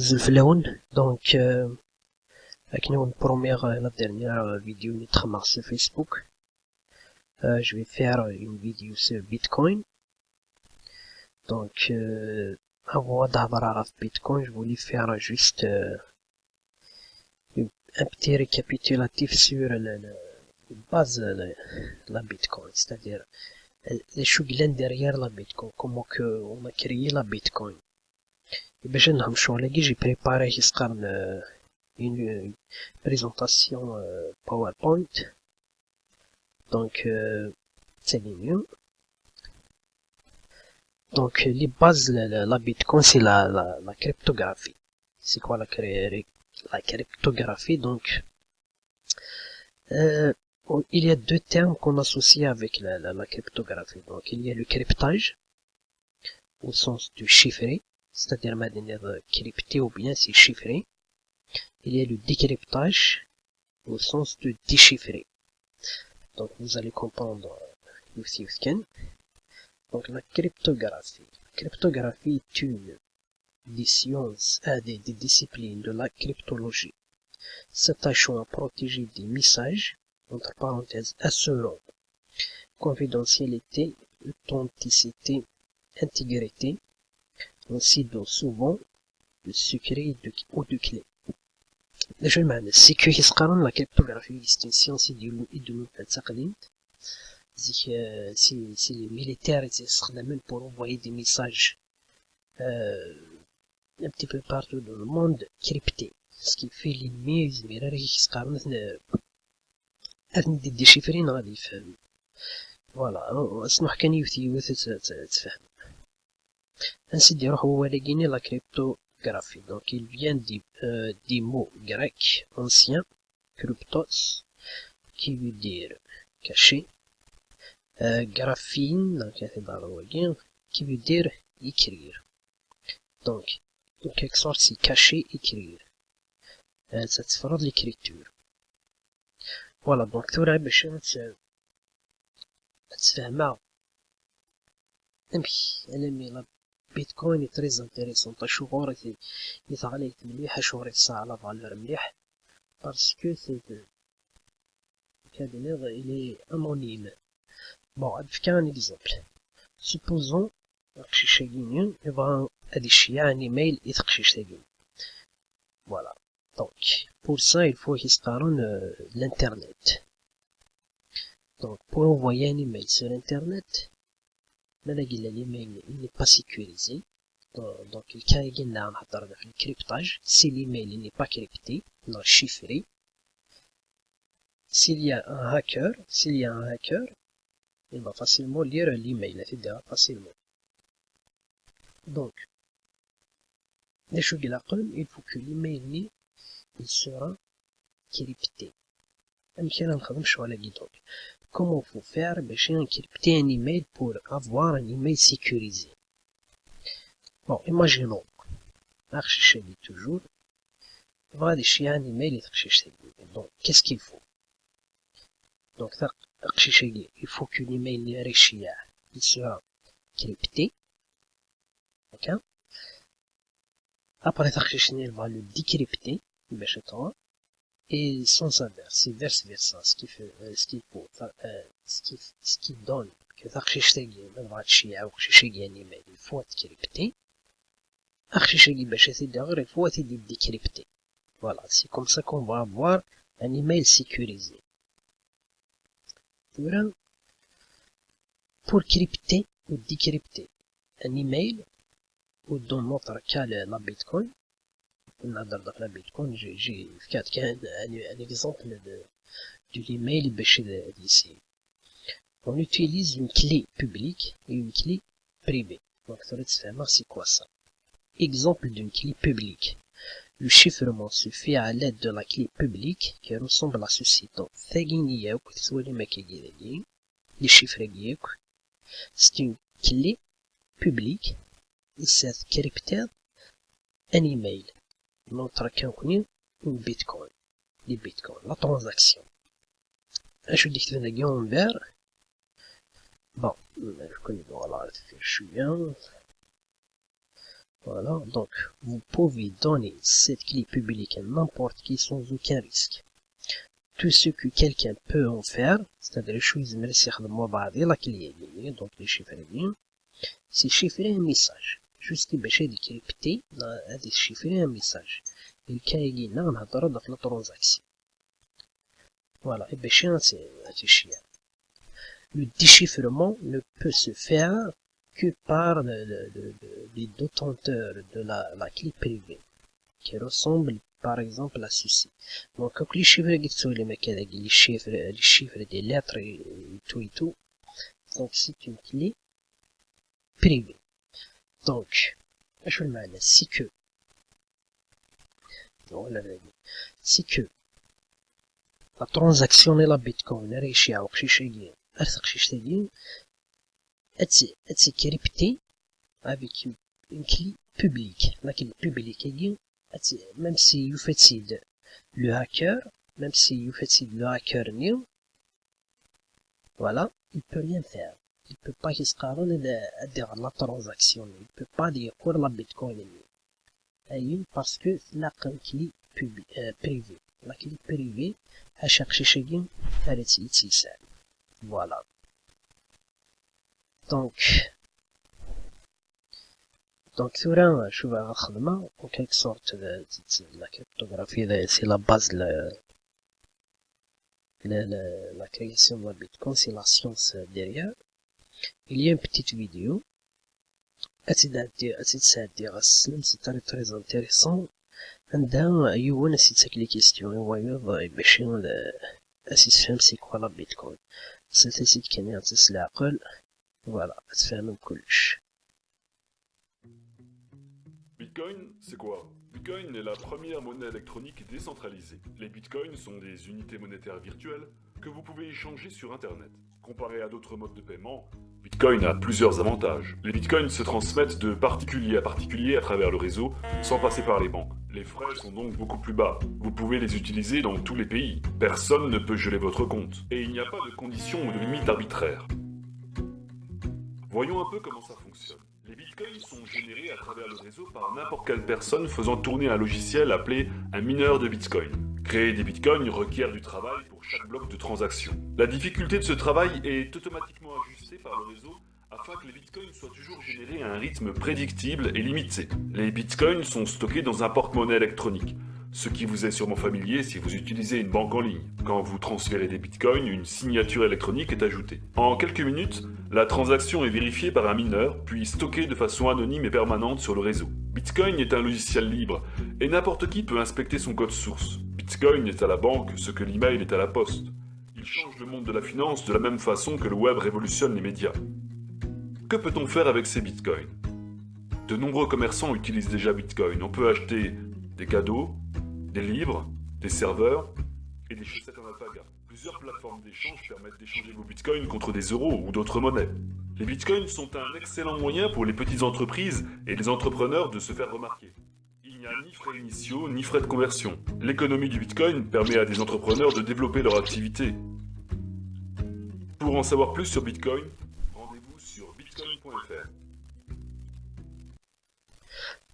Zulflaoun. Donc, avec une première, la dernière vidéo notre sur Facebook. Je vais faire une vidéo sur Bitcoin. Donc, avant d'abord Bitcoin, je voulais faire juste un petit récapitulatif sur la base de la Bitcoin, c'est-à-dire les choses derrière la Bitcoin, comment on a créé la Bitcoin. Et ben, j'ai préparé une présentation PowerPoint. Donc, c'est mieux. Donc, les bases de la Bitcoin, c'est la cryptographie. C'est quoi la cryptographie? Donc, il y a deux termes qu'on associe avec la cryptographie. Donc, il y a le cryptage, au sens du chiffré, c'est-à-dire manière crypté ou bien c'est chiffré. Il y a le décryptage, au sens de déchiffrer. Donc, vous allez comprendre donc, la cryptographie. La cryptographie est une des sciences, des disciplines de la cryptologie, s'attachant à protéger des messages, entre parenthèses, assurant confidentialité, authenticité, intégrité, ainsi dont souvent le secret ou de clé. déjà المعنى السيكو يسقرون لا كريبتوغرافي c'est une science يدلون تقديم si les militaires يستخدمون pour envoyer des messages un petit peu partout dans le monde cryptés, ce qui fait l'ennemi يزمير يسقرون أثني déchiffrer غادي يفهم. فوالا اسمح كان يوث تفهم. ainsi dire هو لقيني la cryptographie. Donc il vient des mots grecs anciens, cryptos, qui veut dire caché, graphine, qui veut dire écrire. Donc, en quelque sorte, c'est cacher, écrire. Ça te fera de l'écriture. Voilà, donc, tout le monde تفهمها. la Bitcoin est très intéressante. الشهور يتعليت مليح شهور يتساعة على فالور مليح parce que c'est il est anonyme. Bon, avec un exemple. Supposons que يبغى أدشيا un email يتقشيش تاقين. Voilà. Donc, pour ça, il faut يستقرون l'internet. Donc, pour envoyer un email sur internet, l'email n'est pas sécurisé. Donc, le cas est le cryptage. Si l'email n'est pas crypté, non chiffré, s'il y a un hacker, il va facilement lire l'email, facilement. Donc, il faut que l'email il sera crypté. Donc, comment faut faire pour encrypter un email pour avoir un email sécurisé? Bon, imaginons, toujours, un email donc, qu'est-ce qu'il faut? Donc, il faut que l'email il sera crypté. Ok? Après, il va le décrypter, et sans inverse, c'est vice versa, ce qui donne que il faut être crypté. Il faut être décrypté. Voilà, c'est comme ça qu'on va avoir un email sécurisé. Pour crypter ou décrypter un email, ou dans notre cas la Bitcoin, la Bitcoin, j'ai fait un exemple de l'email d'ici. On utilise une clé publique et une clé privée. Donc, c'est quoi ça? Exemple d'une clé publique. Le chiffrement se fait à l'aide de la clé publique qui ressemble à ceci. Donc, c'est une clé publique et cette cryptère un email. Notre cas, une Bitcoin. Les Bitcoins, la transaction. Je dis que c'est en vert. Bon, je connais, voilà, je suis bien. Voilà, donc vous pouvez donner cette clé publique à n'importe qui sans aucun risque. Tout ce que quelqu'un peut en faire, c'est-à-dire شو يلزم يستخدموا بعض la clé يعني donc les chiffres c'est chiffrer un message juste باش يكريبتي هذا chiffrer un message الكاين نهضروا في la transaction. Voilà, et باش هادشي. Le déchiffrement ne peut se faire que par les détenteurs de la clé privée, qui ressemble par exemple à ceci. Donc, quand les chiffres des lettres et tout, donc c'est une clé privée. Donc, je le mets c'est que la transaction est la Bitcoin, c'est crypté avec une clé publique. La clé publique, même si vous faites le hacker, même si vous faites le hacker new, voilà, il peut rien faire. Il peut pas dire la transaction, il peut pas dire pour la Bitcoin new. Parce que la clé privée, la clé privée, à chercher chez lui, elle est ici. Voilà. Donc, ثورة شوف خدمة en quelque sorte la cryptographie c'est la base la création de la Bitcoin, c'est la science derrière. Il y a une petite vidéo c'est très intéressant. عندها أيوة نسيت les questions باش تفهم c'est quoi la Bitcoin. C'est site كان يعطيك العقل voilà تفهم كلش. Bitcoin, c'est quoi? Bitcoin est la première monnaie électronique décentralisée. Les bitcoins sont des unités monétaires virtuelles que vous pouvez échanger sur Internet. Comparé à d'autres modes de paiement, Bitcoin a plusieurs avantages. Les bitcoins se transmettent de particulier à particulier à travers le réseau, sans passer par les banques. Les frais sont donc beaucoup plus bas. Vous pouvez les utiliser dans tous les pays. Personne ne peut geler votre compte. Et il n'y a pas de conditions ou de limites arbitraires. Voyons un peu comment ça fonctionne. Les bitcoins sont générés à travers le réseau par n'importe quelle personne faisant tourner un logiciel appelé un mineur de bitcoin. Créer des bitcoins requiert du travail pour chaque bloc de transaction. La difficulté de ce travail est automatiquement ajustée par le réseau afin que les bitcoins soient toujours générés à un rythme prédictible et limité. Les bitcoins sont stockés dans un porte-monnaie électronique, ce qui vous est sûrement familier si vous utilisez une banque en ligne. Quand vous transférez des bitcoins, une signature électronique est ajoutée. En quelques minutes, la transaction est vérifiée par un mineur, puis stockée de façon anonyme et permanente sur le réseau. Bitcoin est un logiciel libre, et n'importe qui peut inspecter son code source. Bitcoin est à la banque ce que l'email est à la poste. Il change le monde de la finance de la même façon que le web révolutionne les médias. Que peut-on faire avec ces bitcoins? De nombreux commerçants utilisent déjà Bitcoin. On peut acheter des cadeaux, des livres, des serveurs et des chaussettes en alpaga. Plusieurs plateformes d'échange permettent d'échanger vos bitcoins contre des euros ou d'autres monnaies. Les bitcoins sont un excellent moyen pour les petites entreprises et les entrepreneurs de se faire remarquer. Il n'y a ni frais initiaux ni frais de conversion. L'économie du bitcoin permet à des entrepreneurs de développer leur activité. Pour en savoir plus sur Bitcoin, rendez-vous sur bitcoin.fr.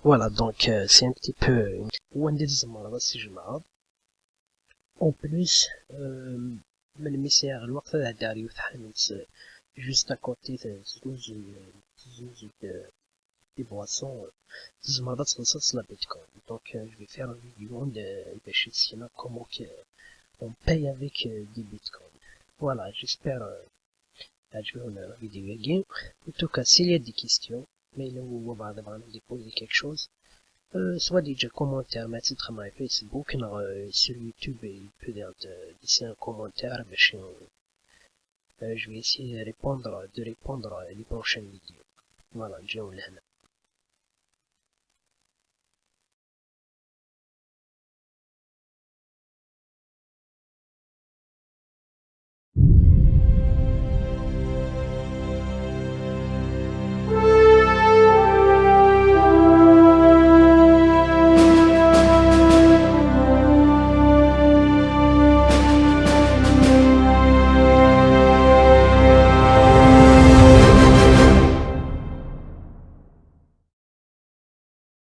Voilà, donc c'est un petit peu si je m'arrête. En plus, من المسير الوقت هذا داري وتحمس juste à côté زوج des boissons تزمرات تخلصت la Bitcoin. Donc je vais faire une vidéo باش تسينا comment on paye avec des Bitcoins. Voilà, j'espère تعجبكم la vidéo again. En tout cas, s'il y a des questions, mais لو بعد ما déposer quelque chose, soit déjà commentaire ما تدخل على Facebook sur YouTube il peut laisser un commentaire je vais essayer de répondre les prochaines vidéos. Voilà, نجاو لهنا.